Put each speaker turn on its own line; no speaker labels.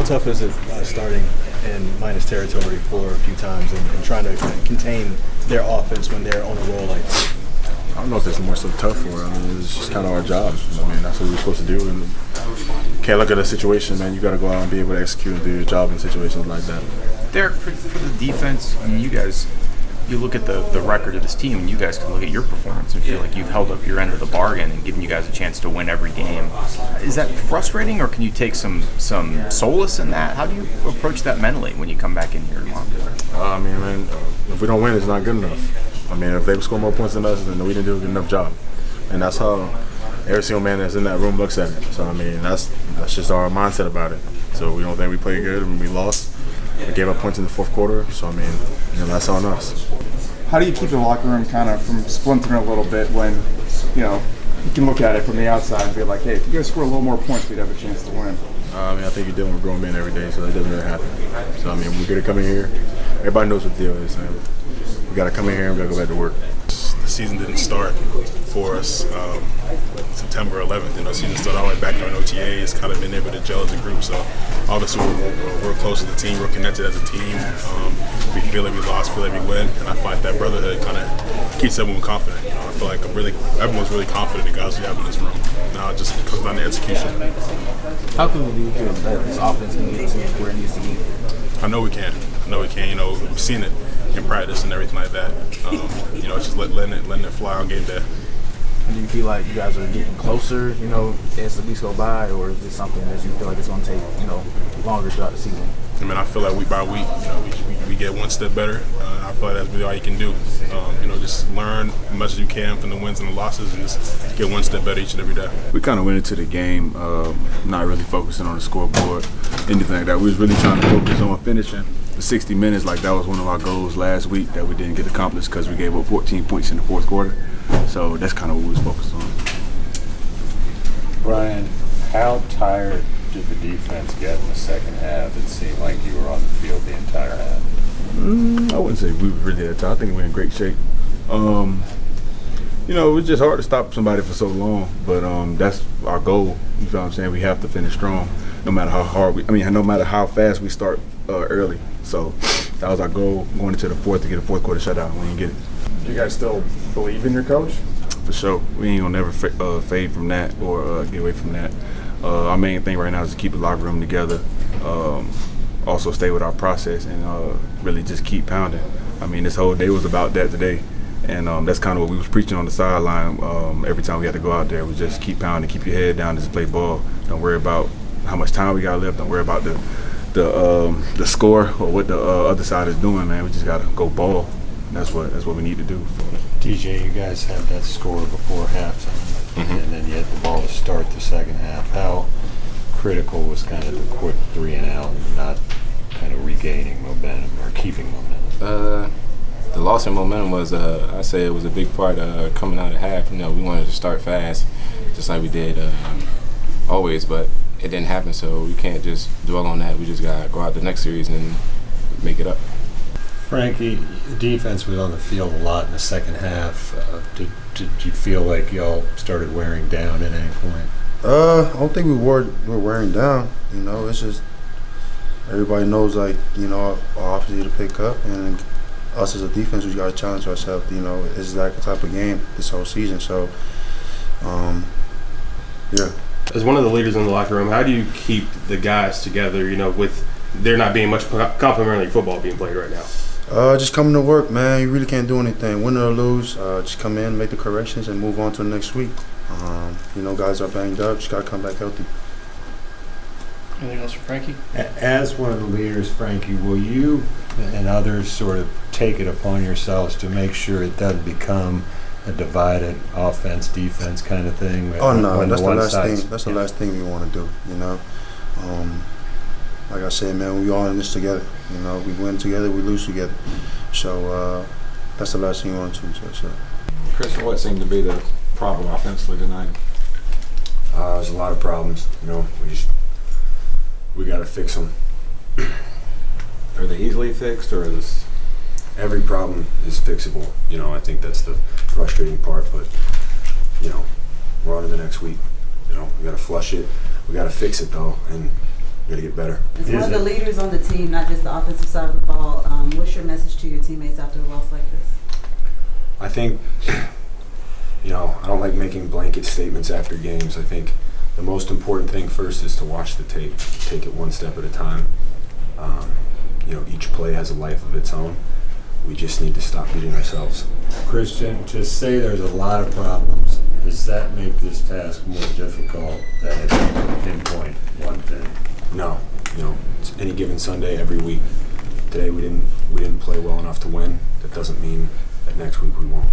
How tough is it starting in minus territory for a few times and trying to contain their offense when they're on a roll like that?
I don't know if it's more so tough for it. I mean, it's just kind of our job. I mean, that's what we're supposed to do. And can't look at a situation, man. You got to go out and be able to execute and do your job in situations like that.
Derrick, for the defense, I mean, you look at the record of this team, and you guys can look at your performance and feel like you've held up your end of the bargain and given you guys a chance to win every game. Is that frustrating, or can you take some solace in that? How do you approach that mentally when you come back in here tomorrow?
I mean, man, if we don't win, it's not good enough. I mean, if they score more points than us, then we didn't do a good enough job. And that's how every single man that's in that room looks at it. So, I mean, that's just our mindset about it. So we don't think we played good and we lost. We gave up points in the fourth quarter. So, I mean, that's on us.
How do you keep the locker room kind of from splintering a little bit when, you can look at it from the outside and be like, hey, if you guys score a little more points, we'd have a chance to win?
I mean, I think you're dealing with grown men every day, so that doesn't really happen. So, I mean, we're going to come in here. Everybody knows what the deal is. Man. We got to come in here and we got to go back to work.
The season didn't start for us September 11th. The season started all the way back during OTAs, kind of been able to gel as a group. So obviously we're close as a team. We're connected as a team. We feel like we lost, feel like we win, and I feel like that brotherhood kind of keeps everyone confident. I feel like everyone's really confident in the guys we have in this room. Now it just comes down to execution.
How can we feel that this offense can get to where it needs to be?
I know we can. We've seen it in practice and everything like that. It's just letting it fly on game day.
Do you feel like you guys are getting closer, as the weeks go by, or is this something that you feel like it's going to take, longer throughout the season?
I mean, I feel like week by week, we get one step better. I feel like that's really all you can do. Just learn as much as you can from the wins and the losses, and just get one step better each and every day.
We kind of went into the game not really focusing on the scoreboard, anything like that. We was really trying to focus on finishing the 60 minutes. Like that was one of our goals last week that we didn't get accomplished because we gave up 14 points in the fourth quarter. So that's kind of what we was focused on.
Brian, how tired did the defense get in the second half? It seemed like you were on the field the entire half.
I wouldn't say we were really that tired. I think we're in great shape. It was just hard to stop somebody for so long, but that's our goal. You know what I'm saying? We have to finish strong, no matter how hard no matter how fast we start early. So that was our goal going into the fourth, to get a fourth quarter shutout. We didn't get it.
Do you guys still believe in your coach?
For sure. We ain't gonna never fade from that or get away from that. Our main thing right now is to keep the locker room together, also stay with our process, and really just keep pounding. I mean, this whole day was about that today, and that's kind of what we was preaching on the sideline. Every time we had to go out there, we just keep pounding, keep your head down, just play ball. Don't worry about how much time we got left. Don't worry about the score or what the other side is doing, man. We just gotta go ball. That's what we need to do.
DJ, you guys had that score before halftime, and then you had the ball to start the second half. How critical was kind of the quick 3 and out, not kind of regaining momentum or keeping momentum?
The loss in momentum was, I say it was a big part coming out of half. We wanted to start fast, just like we did always, but it didn't happen, so we can't just dwell on that. We just got to go out the next series and make it up.
Frankie, the defense was on the field a lot in the second half. Did you feel like y'all started wearing down at any point?
I don't think we're wearing down. It's just everybody knows, our offense to pick up, and us as a defense, we got to challenge ourselves. It's that type of game this whole season. So, yeah.
As one of the leaders in the locker room, how do you keep the guys together, with there not being much complimentary football being played right now?
Just coming to work, man. You really can't do anything. Win or lose, just come in, make the corrections, and move on to the next week. Guys are banged up. Just got to come back healthy.
Anything else for Frankie?
As one of the leaders, Frankie, will you and others sort of take it upon yourselves to make sure it doesn't become a divided offense-defense kind of thing?
Oh, no. That's the last thing. That's the last thing we want to do, Like I said, man, we all in this together. We win together, we lose together. So that's the last thing you want to do. So.
Chris, what seemed to be the problem offensively tonight?
There's a lot of problems. We got to fix them.
Are they easily fixed, or is
every problem is fixable? I think that's the frustrating part. But we're on to the next week. We got to flush it. We got to fix it though, and got to get better.
As one of the leaders on the team, not just the offensive side of the ball, what's your message to your teammates after a loss like this?
I think, you know, I don't like making blanket statements after games. I think the most important thing first is to watch the tape, take it one step at a time. You know, each play has a life of its own. We just need to stop beating ourselves.
Christian, to say there's a lot of problems, does that make this task more difficult than if you can pinpoint one thing?
No, you know, it's any given Sunday every week. Today we didn't play well enough to win. That doesn't mean that next week we won't.